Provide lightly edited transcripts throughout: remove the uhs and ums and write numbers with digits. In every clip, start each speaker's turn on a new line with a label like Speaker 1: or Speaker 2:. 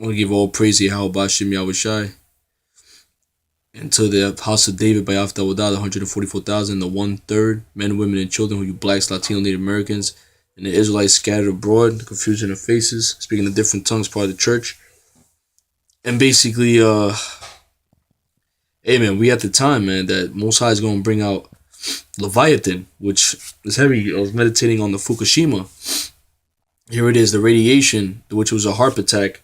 Speaker 1: I want to give all praise to Yahweh Bashim Yahushai and to the house of David by After Wadah, the 144,000, the 1/3 men, women, and children who you blacks, Latino, Native Americans, and the Israelites scattered abroad, the confusion of faces, speaking in different tongues, part of the church. And basically, hey man, we at the time, man, that Most High is going to bring out Leviathan, which is heavy. I was meditating on the Fukishima. Here it is, the radiation, which was a heart attack.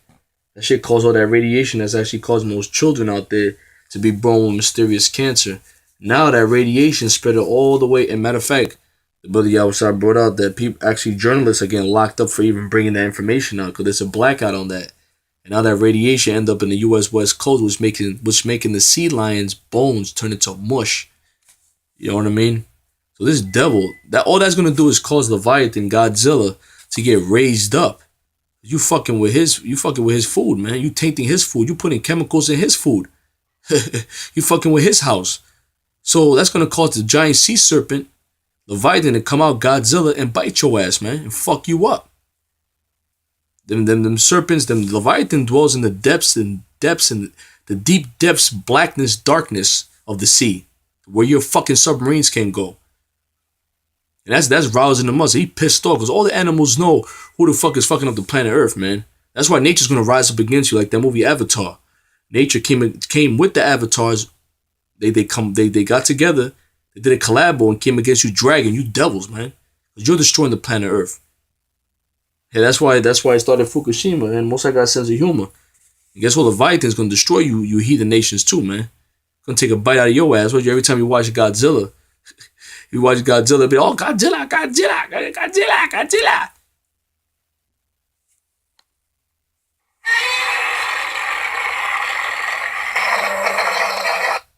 Speaker 1: That shit caused all that radiation that's actually causing those children out there to be born with mysterious cancer. Now that radiation spread all the way. And matter of fact, the brother Yahweh brought out that people, actually journalists are getting locked up for even bringing that information out because there's a blackout on that. And now that radiation end up in the U.S. West Coast, which making the sea lions' bones turn into mush. You know what I mean? So this devil, that all that's gonna do is cause Leviathan, Godzilla, to get raised up. You fucking with his food, man. You tainting his food. You putting chemicals in his food. You fucking with his house. So that's gonna cause the giant sea serpent, Leviathan, to come out, Godzilla, and bite your ass, man, and fuck you up. Them serpents, them Leviathan dwells in the depths and the deep depths, blackness, darkness of the sea, where your fucking submarines can't go. And that's rousing the muscle. He pissed off because all the animals know who the fuck is fucking up the planet Earth, man. That's why nature's gonna rise up against you, like that movie Avatar. Nature came with the avatars. They got together. They did a collabo and came against you, dragon, you devils, man. Because you're destroying the planet Earth. Yeah, that's why I started Fukishima, and most I got a sense of humor. And guess what? Leviathan's gonna destroy you heathen nations too, man. Gonna take a bite out of your ass. Every time you watch Godzilla, you watch Godzilla, be oh Godzilla.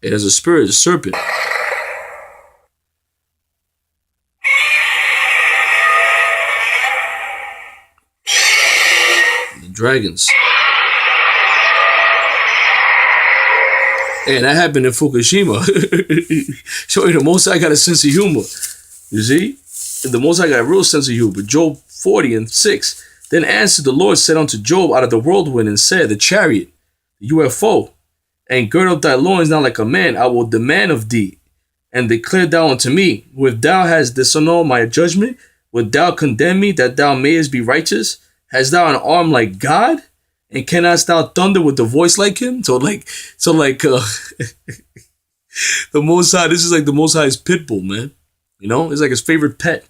Speaker 1: It has a spirit, a serpent. The dragons. And that happened in Fukushima. Showing the Most High got a sense of humor. You see? The Most High got a real sense of humor. Job 40:6. Then answered the Lord, said unto Job out of the whirlwind, and said, the chariot, the UFO, and gird up thy loins now like a man, I will demand of thee, and declare thou unto me, if thou hast disannulled my judgment, wilt thou condemn me that thou mayest be righteous? Hast thou an arm like God? And cannot thou thunder with the voice like him? So the Most High, this is like the Most High's pit bull, man. You know, it's like his favorite pet.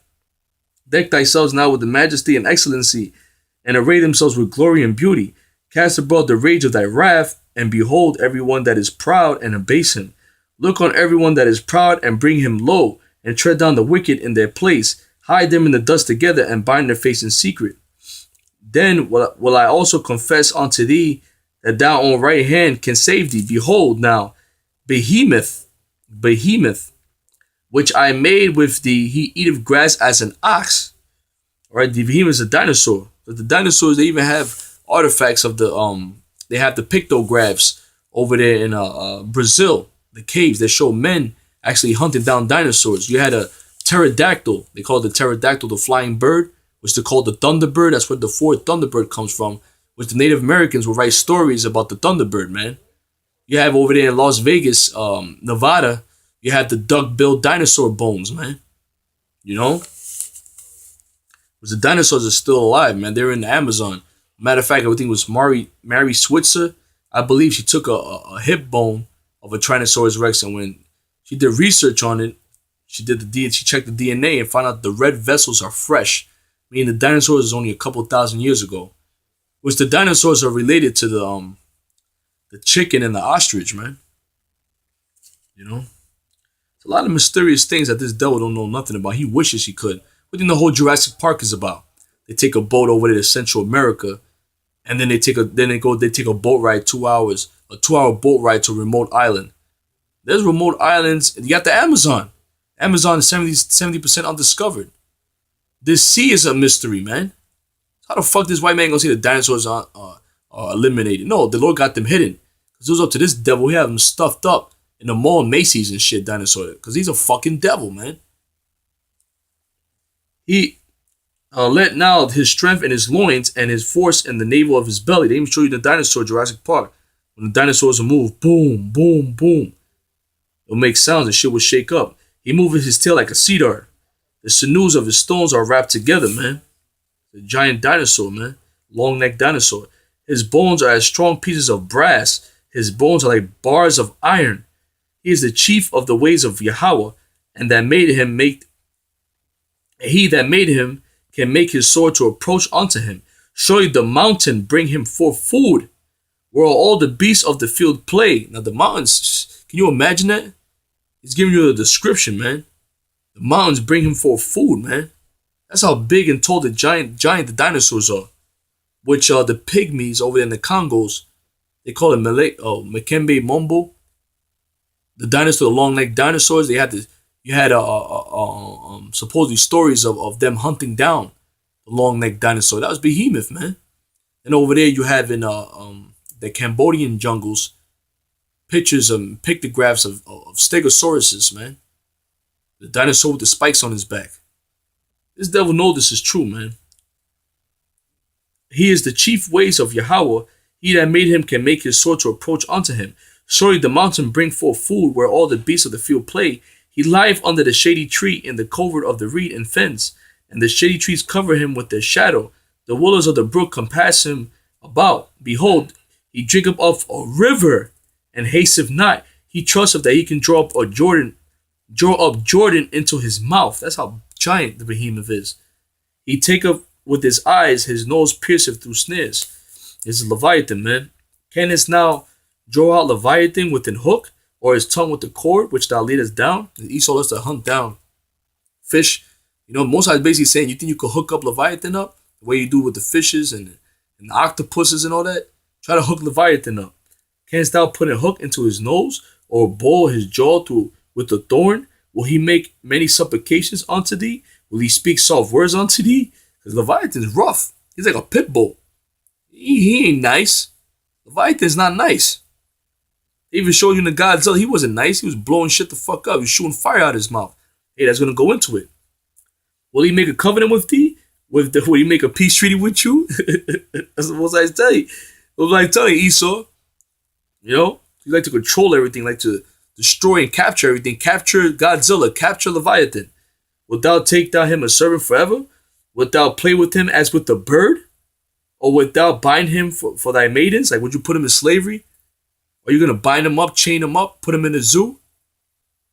Speaker 1: Deck thyself now with the majesty and excellency, and array themselves with glory and beauty. Cast abroad the rage of thy wrath, and behold everyone that is proud and abase him. Look on everyone that is proud and bring him low, and tread down the wicked in their place. Hide them in the dust together, and bind their face in secret. Then will I also confess unto thee that thou on right hand can save thee. Behold now, Behemoth, which I made with thee, he eateth grass as an ox. All right, the behemoth is a dinosaur. But the dinosaurs, they even have artifacts of they have the pictographs over there in Brazil, the caves that show men actually hunting down dinosaurs. You had a pterodactyl. They call the pterodactyl the flying bird, which they call the Thunderbird. That's where the fourth Thunderbird comes from, which the Native Americans will write stories about the Thunderbird, man. You have over there in Las Vegas, Nevada, you have the duck-billed dinosaur bones, man. You know? But the dinosaurs are still alive, man. They're in the Amazon. Matter of fact, I think it was Mary Switzer. I believe she took a hip bone of a Tyrannosaurus Rex, and when she did research on it, she checked the DNA and found out the red vessels are fresh. Meaning the dinosaurs is only a couple thousand years ago. Which the dinosaurs are related to the chicken and the ostrich, man. You know? It's a lot of mysterious things that this devil don't know nothing about. He wishes he could. What do you think the whole Jurassic Park is about? They take a boat over there to Central America, and then they take a boat ride 2 hours, a 2-hour boat ride to a remote island. There's remote islands. You got the Amazon. Amazon is 70% undiscovered. This sea is a mystery, man. How the fuck this white man gonna say the dinosaurs are eliminated? No, the Lord got them hidden. Because it was up to this devil. He had them stuffed up in the mall Macy's and shit, dinosaur. Because he's a fucking devil, man. Let now his strength in his loins and his force in the navel of his belly. They even show you the dinosaur Jurassic Park. When the dinosaurs will move, boom, boom, boom. It'll make sounds and shit will shake up. He moves his tail like a sea dart. The sinews of his stones are wrapped together, man. The giant dinosaur, man. Long necked dinosaur. His bones are as strong pieces of brass. His bones are like bars of iron. He is the chief of the ways of Yahweh, and that made him make he that made him can make his sword to approach unto him. Surely the mountain bring him forth food, where all the beasts of the field play. Now the mountains, can you imagine that? He's giving you a description, man. The mountains bring him forth food, man. That's how big and tall the giant the dinosaurs are. Which the pygmies over there in the Congos, they call it Mekembe Mombo. The dinosaur, the long-necked dinosaurs, they had this. You had supposedly stories of them hunting down the long-necked dinosaur. That was Behemoth, man. And over there you have in the Cambodian jungles pictures and pictographs of Stegosauruses, man. The dinosaur with the spikes on his back. This devil knows this is true, man. He is the chief ways of Yahweh. He that made him can make his sword to approach unto him. Surely the mountain bring forth food where all the beasts of the field play. He lieth under the shady tree in the covert of the reed and fence, and the shady trees cover him with their shadow. The willows of the brook compass him about. Behold, he drinketh of a river, and hasteth not. He trusteth that he can draw up Jordan into his mouth. That's how giant the behemoth is. He taketh with his eyes, his nose pierceth through snares. This is Leviathan, man. Canst now draw out Leviathan with an hook, or his tongue with the cord which thou leadest down? And Esau lets to hunt down fish. You know, Moses is basically saying, you think you could hook up Leviathan up the way you do with the fishes and the octopuses and all that? Try to hook Leviathan up. Canst thou put a hook into his nose, or bowl his jaw through with a thorn? Will he make many supplications unto thee? Will he speak soft words unto thee? Because Leviathan's rough. He's like a pit bull. He ain't nice. Leviathan's not nice. They even showed you in the Godzilla, he wasn't nice. He was blowing shit the fuck up. He was shooting fire out of his mouth. Hey, that's going to go into it. Will he make a covenant with thee? Will he make a peace treaty with you? That's what I tell you. What I tell you, Esau? You know, you like to control everything, like to destroy and capture everything. Capture Godzilla, capture Leviathan. Wilt thou take thou him a servant forever? Wilt thou play with him as with the bird? Or wilt thou bind him for thy maidens? Like, would you put him in slavery? Are you going to bind him up, chain him up, put him in a zoo?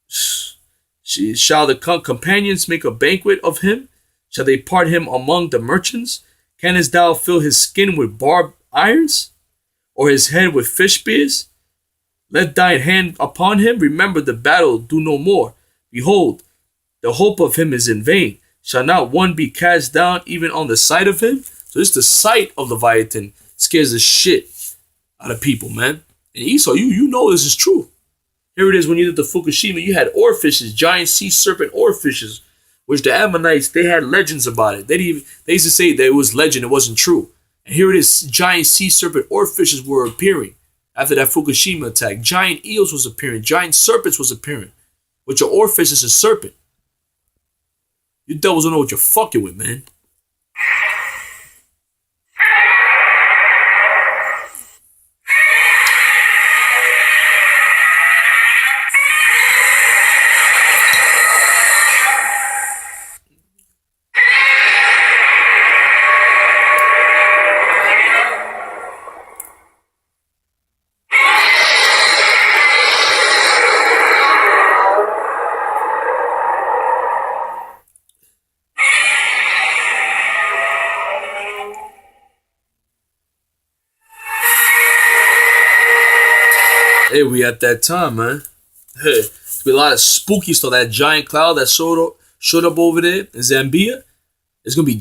Speaker 1: Shall the companions make a banquet of him? Shall they part him among the merchants? Canst thou fill his skin with barbed irons? Or his head with fish spears? Let thine hand upon him. Remember the battle, do no more. Behold, the hope of him is in vain. Shall not one be cast down even on the sight of him? So this the sight of Leviathan scares the shit out of people, man. And Esau, you know this is true. Here it is when you did the Fukishima, you had oarfishes, giant sea serpent oarfishes, which the Ammonites, they had legends about it. They used to say that it was legend, it wasn't true. And here it is, giant sea serpent oarfishes were appearing after that Fukushima attack. Giant eels was appearing, giant serpents was appearing, which an oarfish is a serpent. You devils don't know what you're fucking with, man. Hey, we at that time, man. Hey, there's be a lot of spooky stuff. That giant cloud that showed up over there in Zambia. It's gonna be